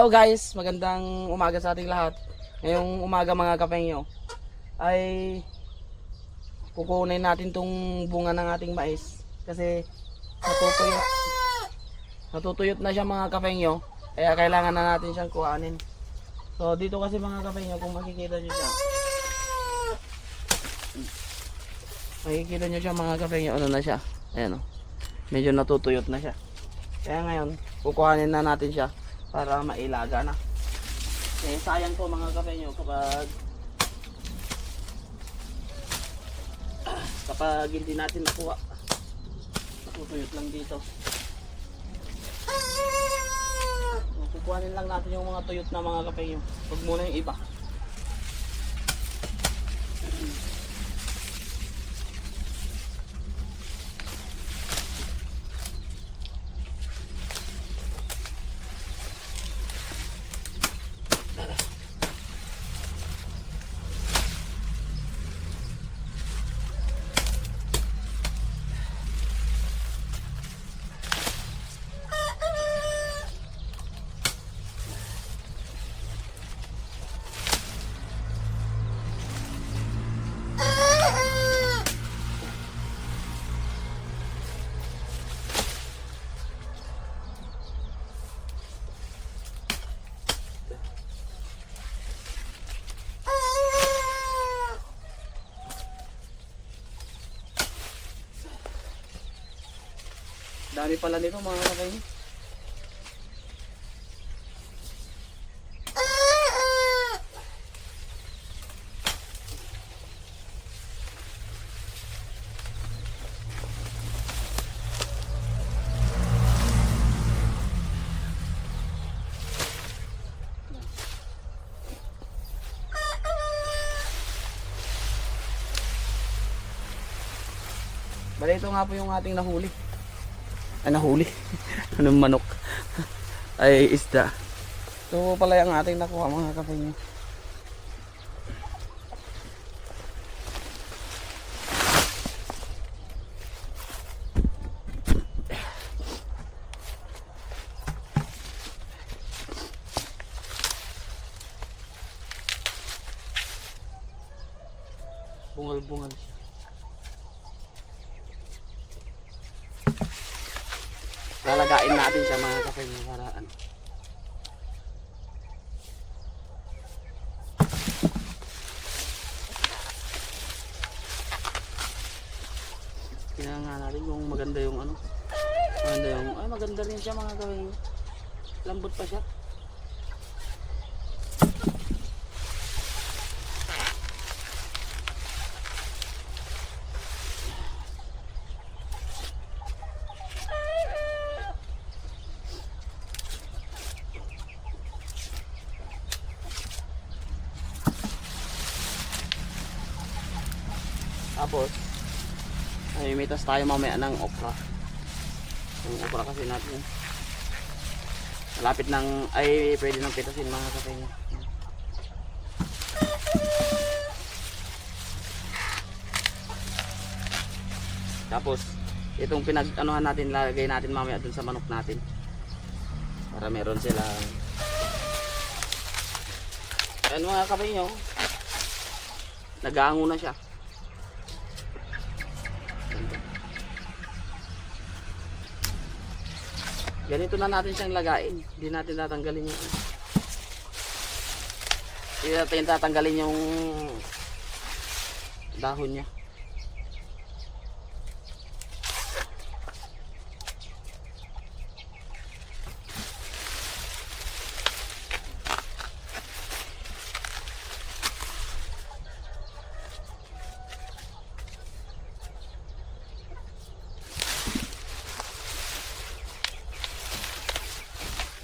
Hello guys, magandang umaga sa ating lahat. Ngayong umaga mga kapengyo ay kukunin natin tong bunga ng ating mais kasi natutuyot. Natutuyot na siya mga kapengyo, kaya kailangan na natin siyang kuhanin. So dito kasi mga kapengyo, kung makikita nyo siya, mga kapengyo, ano na siya, ayan o, medyo natutuyot na siya. Kaya ngayon kukuhanin na natin siya para mailaga na. Eh sayang po mga kapengyo kapag hindi natin nakuha, natutuyot lang dito. Kukuhanin lang natin yung mga tuyot na mga kapengyo, huwag muna yung iba. Dami pala nito mga kapengyo. Bali ito nga po yung ating nahuli. Nahuli anong manok ay isda. Ito pala yung ating nakuha mga kapengyo. Bungal-bungal siya. Lalagain natin siya mga kapengyo para ano. Tingnan nga natin kung maganda yung ano. Maganda rin siya mga kapengyo. Lambot pa siya. Tapos ay mitas tayo mamaya ng okra. Yung okra kasi natin malapit ng ay pwede nang pitasin mga kapengyo. Tapos itong pinag-anuhan natin, lagay natin mamaya dun sa manok natin para meron sila. Ayan mga kapengyo, nag-aango na siya. Ganito na natin siyang lagain. Hindi natin tatanggalin yung dahon niya.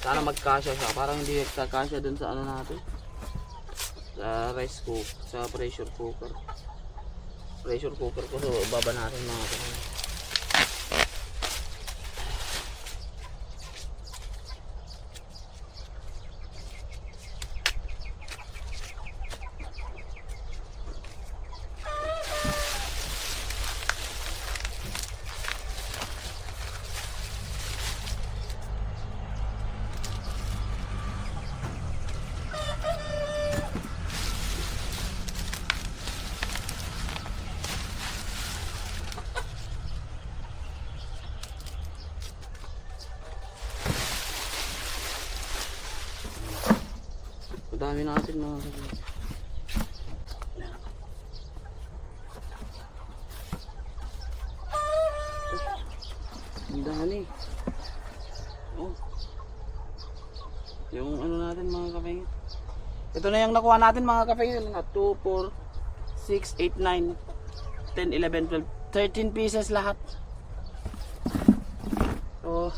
Sana magkasya siya, parang hindi nagkakasya dun sa ano natin, sa rice cooker, sa pressure cooker ko. So baba natin mga kapatid. dami natin mga kapatid. Ang dami. Oh. Yung ano natin mga kapatid. Ito na yung nakuha natin mga kapatid. 2, 4, 6, 8, 9, 10, 11, 12, 13 pieces lahat. So,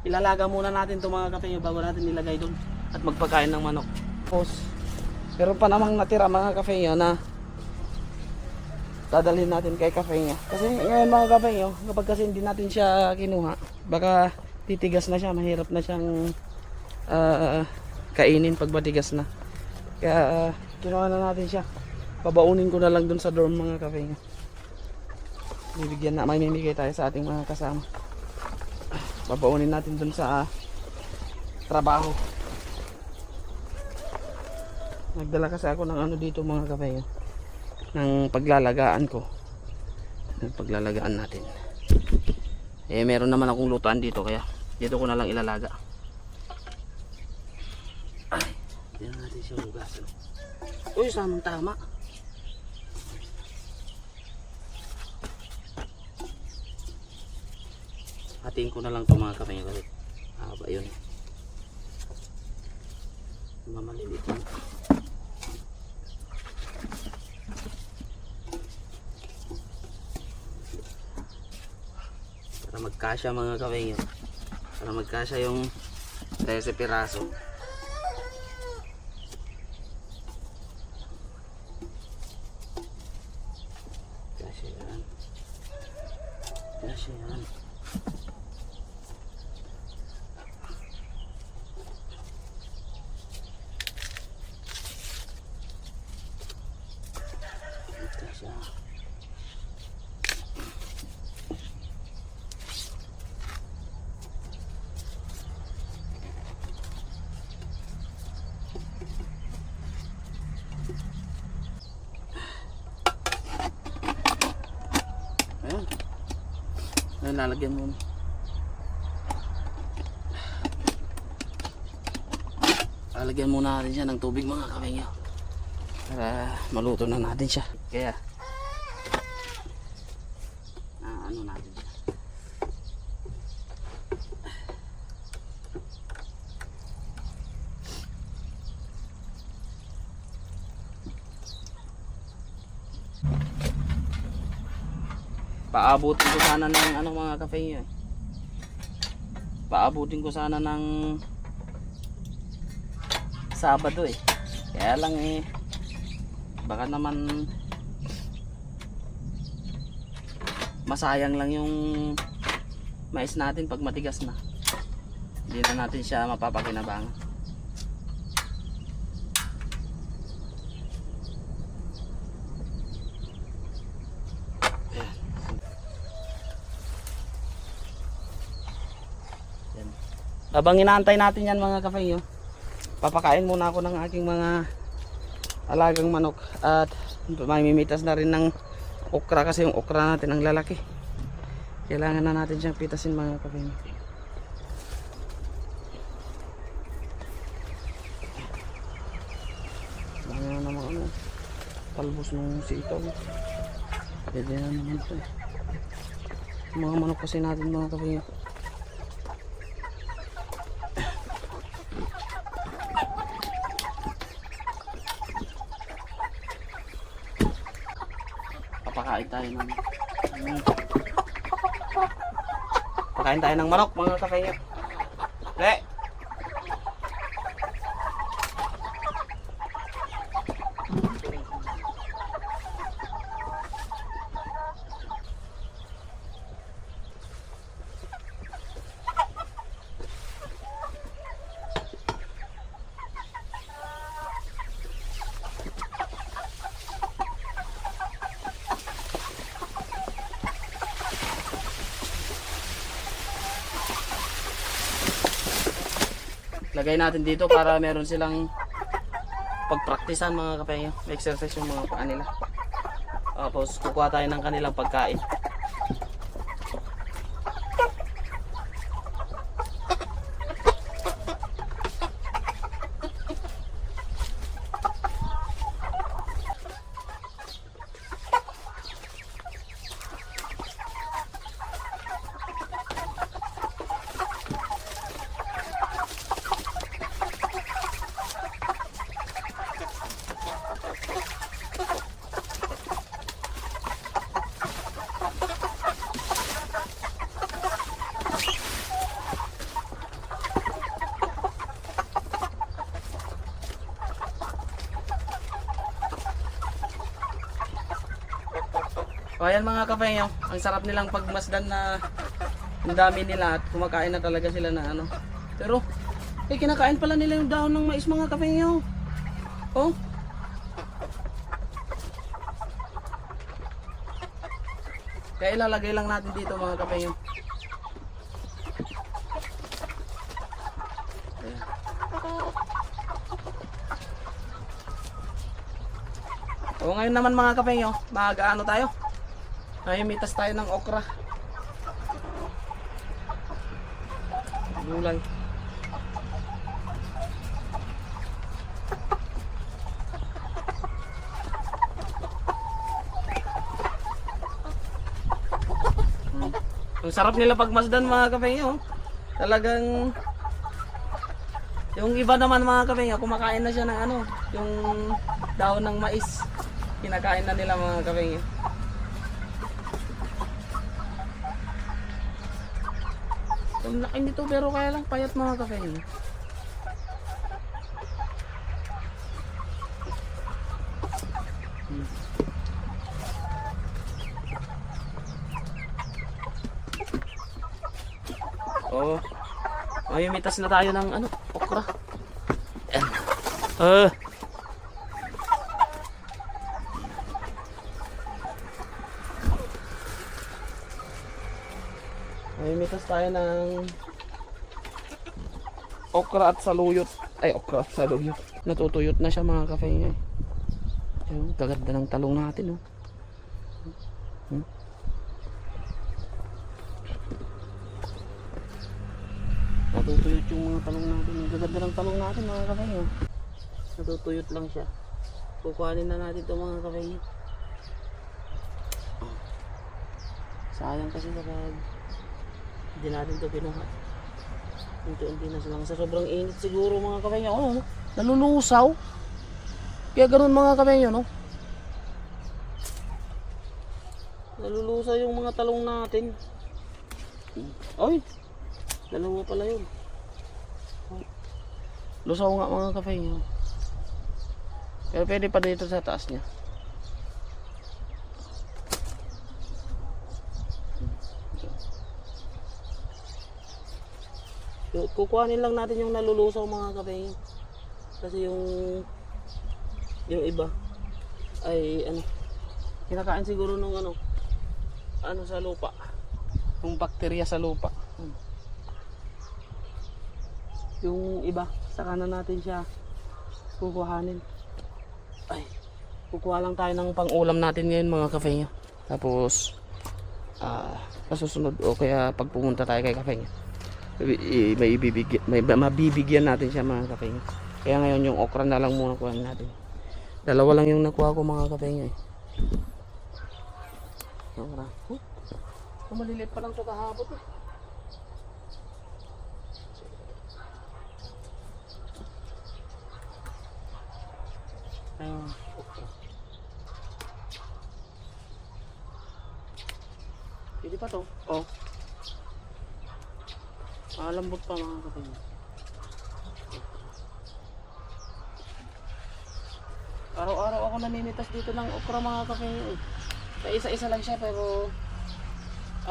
ilalaga muna natin itong mga kapatid bago natin nilagay doon at magpakain ng manok. Pero pa namang natira mga kapatid na dadalhin natin kay kapatid. Kasi ngayon mga kapatid, kapag kasi hindi natin siya kinuha, baka titigas na siya, mahirap na siyang kainin pag matigas na. Kaya kinuha na natin siya. Babaunin ko na lang dun sa dorm mga kapatid. Bibigyan na, may mimigay tayo sa ating mga kasama. Babaunin natin dun sa trabaho. Nagdala kasi ako ng ano dito mga kapatid, ng paglalagaan ko. Ng paglalagaan natin. Meron naman akong lutuan dito kaya dito ko na lang ilalaga. Ay, hindi na natin siya hugas. Uy, samang tama. Hatiin ko na lang ito mga kapatid kasi haba yun. Mamalilit yun. Para magkasya mga kapatid. Para magkasya yung 13 piraso. Kasya yan. Kasya yan. Ayan, lalagyan mo. Lalagyan muna natin siya ng tubig mga kapatid para maluto na natin siya. Kaya ano natin siya. Paabutin ko sana ng ano mga kapatid. Paabutin ko sana ng Sabado Kaya lang baka naman masayang lang yung mais natin pag matigas na. Hindi na natin siya mapapakinabangan. Habang inaantay natin yan mga kapatid, papakain muna ako ng aking mga alagang manok at mamimitas na rin ng okra kasi yung okra natin ang lalaki. Kailangan na natin siyang pitasin mga kapatid. Mga naman talbos ng sitaw. Pwede na naman ito mga manok kasi natin mga kapatid. Pakain tayo ng pakain tayo ng manok mga kapatid. Le. Lagay natin dito para meron silang pagpraktisan mga kapatid. Exercise yung mga paa nila. Tapos kukuha tayo ng kanilang pagkain. O ayan mga kapengyo, ang sarap nilang pagmasdan na ang dami nila at kumakain na talaga sila na ano. Pero, kinakain pala nila yung dahon ng mais mga kapengyo. Oh. Kaya ilalagay lang natin dito mga kapengyo. So ngayon naman mga kapengyo, mag-ano tayo? Mitas tayo ng okra. Gulay. Ang sarap nila pagmasdan mga kapengyo. Talagang yung iba naman mga kapengyo, kumakain na siya ng ano, yung dahon ng mais. Kinakain na nila mga kapengyo. Ang laki nito pero kaya lang payat mga kapengyo. Oh, may mitas na tayo ng ano, okra. May mitas tayo ng okra at saluyot. Ay, okra at saluyot. Natutuyot na siya mga kapengyo. Ayun, kaganda ng talong natin, oh. Natutuyot yung mga talong natin. Ang gaganda ng talong natin mga kapengyo. Natutuyot lang siya. Kukuhanin na natin ito mga kapengyo. Sayang kasi kapag hindi natin ito pinuha. Unti-unti na silang sa sobrang init siguro mga kapengyo. Oh, nalulusaw. Kaya ganoon mga kapengyo, no? Nalulusaw yung mga talong natin. Ay! Dalawa pala yun. Lusaw nga mga kapengyo. Pero pwede pa dito sa taas niya. Kukuhanin lang natin yung nalulusaw mga kapengyo. Kasi yung iba ay ano, kinakain siguro nung ano sa lupa. Yung bakterya sa lupa. Yung iba, saka na natin siya kukuhanin. Ay, kukuha lang tayo ng pang-ulam natin ngayon mga kapengyo. Tapos kasusunod o kaya pag pumunta tayo kay kapengyo, may mabibigyan natin siya mga kapengyo. Kaya ngayon yung okra na lang muna kuhanin natin. Dalawa lang yung nakuha ko mga kapengyo. Okra. Maliliit pa lang ito kahapon. Ayun, okra. Pwede pa to? Oh. Lambot pa mga kapengyo. Araw-araw ako namimitas dito ng okra mga kapengyo. Sa isa-isa lang siya pero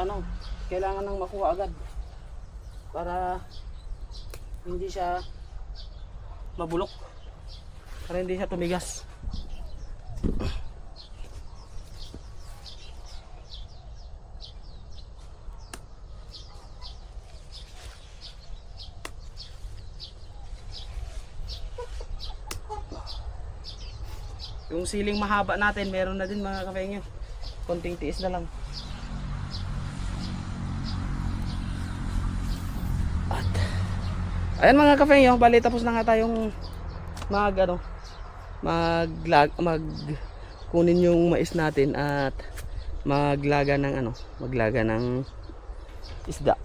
ano, kailangan nang makuha agad para hindi siya mabulok, para hindi siya tumigas. Yung siling mahaba natin meron na din mga kapengyo. Konting tiis na lang. At ayan mga kapengyo, bali tapos na nga tayong kunin yung mais natin at maglaga ng isda.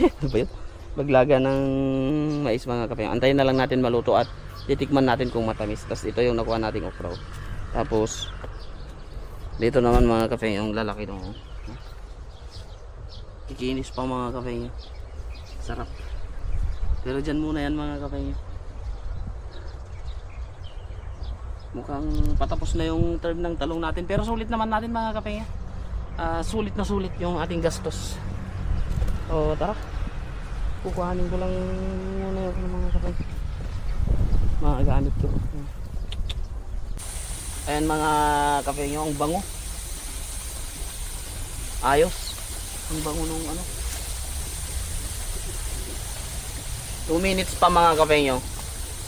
Ano ba yun? Maglaga ng mais mga kapengyo. Antayin na lang natin maluto at titikman natin kung matamis. Tapos ito yung nakuha nating okra. Tapos dito naman mga kapengyo, yung lalaki nung ikinis pa mga kapengyo. Sarap. Pero dyan muna yan mga kapengyo. Mukhang patapos na yung term ng talong natin. Pero sulit naman natin mga kapengya. Sulit na sulit yung ating gastos. So tara. Kukuhanin ko lang muna yung mga kapengya. Mga gamit ko. Ayan mga kapengya, ang bango. Ayos. Ang bango nung ano. 2 minutes pa mga kapengya.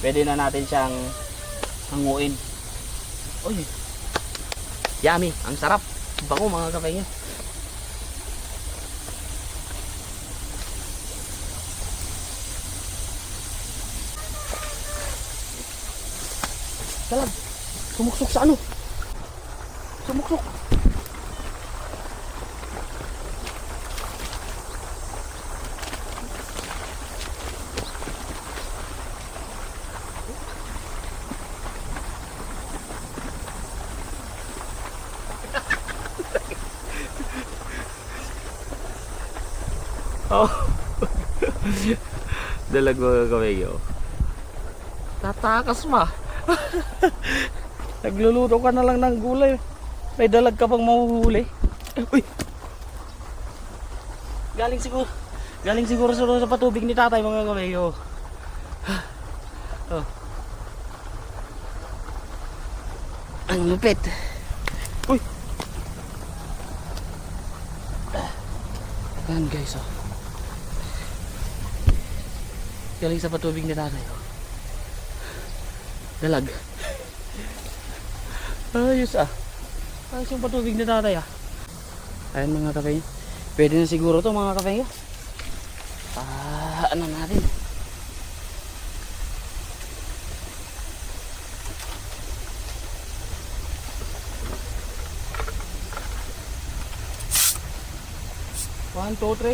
Pwede na natin siyang hanguin. Uy, yummy, ang sarap. Bango mga kapengya. Dalag, sumuksok sa ano? Sumuksok. Oh. Dalag mga kapengyo. Tatakas ma. Nagluluto ka na lang ng gulay. May dalag ka pang mahuhuli. Uy. Galing siguro sa patubig ni tatay mga kapengyo. Oh. Ang lupit. Uy. Yan guys, oh. Galing sa patubig ni tatay, oh. Dalag. Ayos ah. Ayos yung patubig ni tatay, ah. Ayan mga kapengyo. Pwede na siguro to mga kapengyo. Ano natin. One, two, three.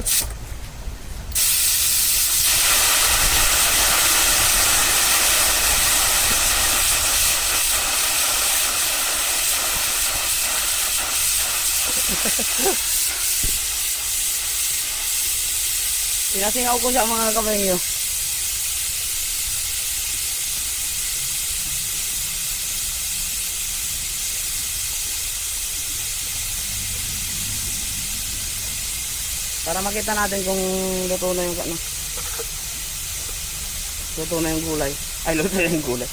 Sinasingaw ko siya mga kapengyo. Para makita natin kung luto na yung ano. Luto na yung gulay. Ay, luto na yung gulay.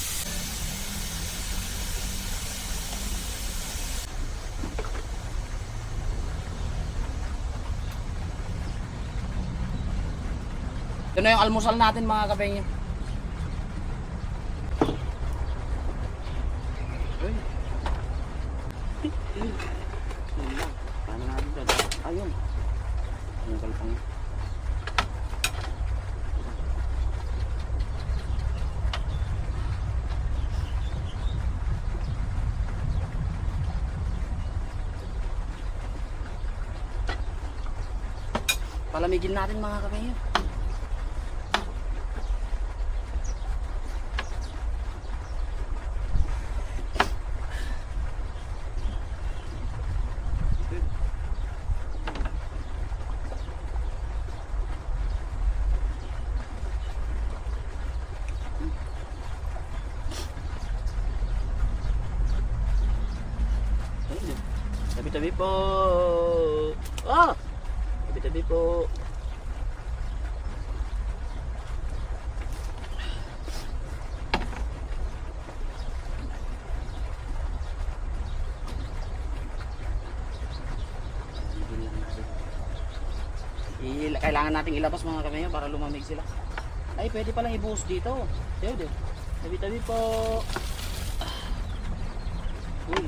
Ito na yung almusal natin mga kapengyo. Paano natin ito? Ayun. Yung kalpang. Palamigin natin mga kapengyo. Tabi-tabi po. Ah! Tabi-tabi po. Kailangan nating ilabas mga kapengyo para lumamig sila. Ay, pwede palang ibuhos dito. Pwede. Tabi-tabi po. Uy.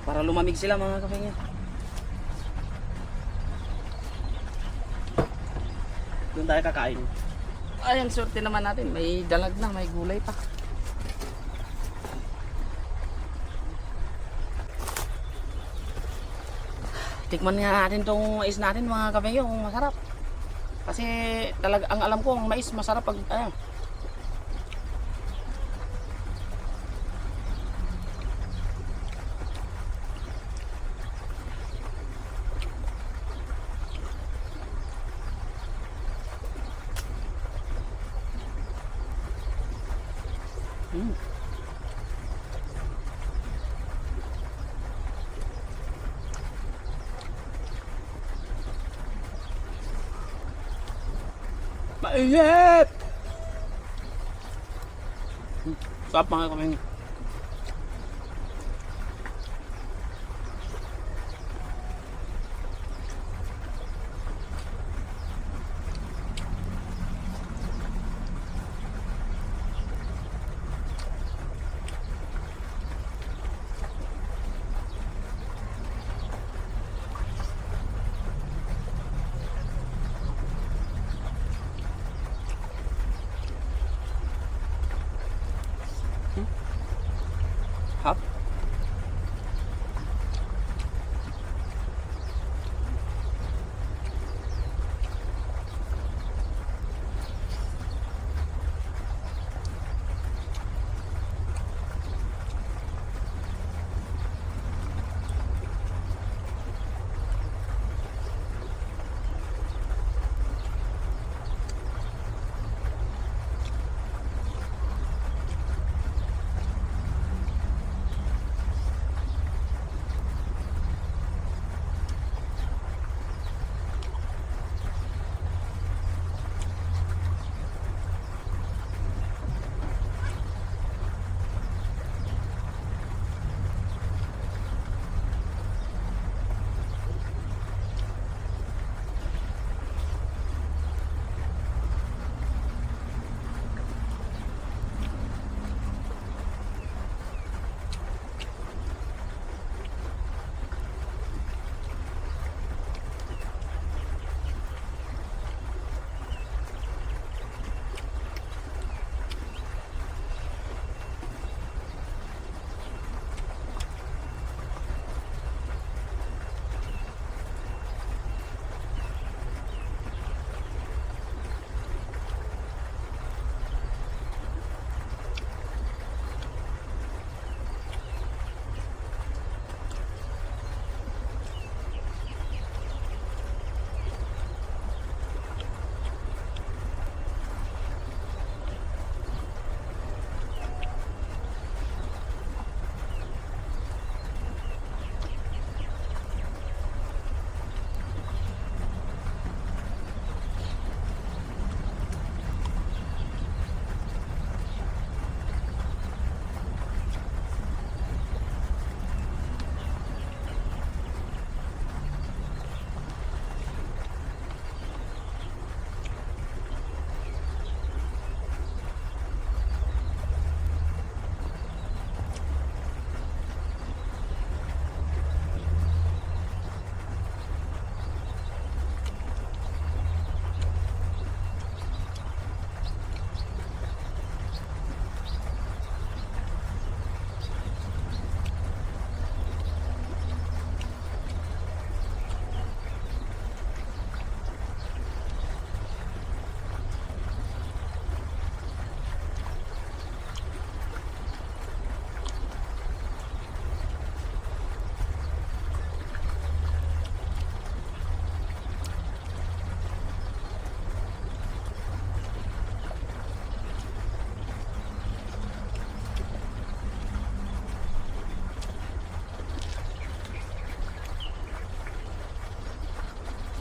Para lumamig sila mga kapengyo. Doon tayo kakain. Ay, ang swerte naman natin. May dalag na, may gulay pa. Tikman nga natin tong mais natin mga kapengyo kung masarap. Kasi talaga ang alam ko ang mais masarap pag ano. Mm. Mainit! Sarap mga kapeng. Hap.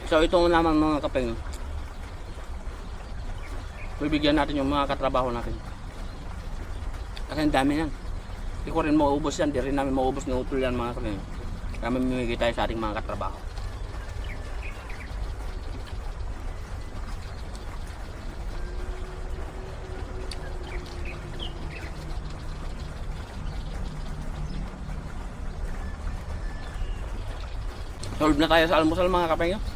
So ito naman mga kapeng, bibigyan natin yung mga katrabaho natin. Kasi ang dami yan. Hindi ko rin maubos yan. Di rin namin maubos ng utol yan mga kapeng. Kaya mamimigay tayo sa ating mga katrabaho. Solve na tayo sa almusal mga kapeng.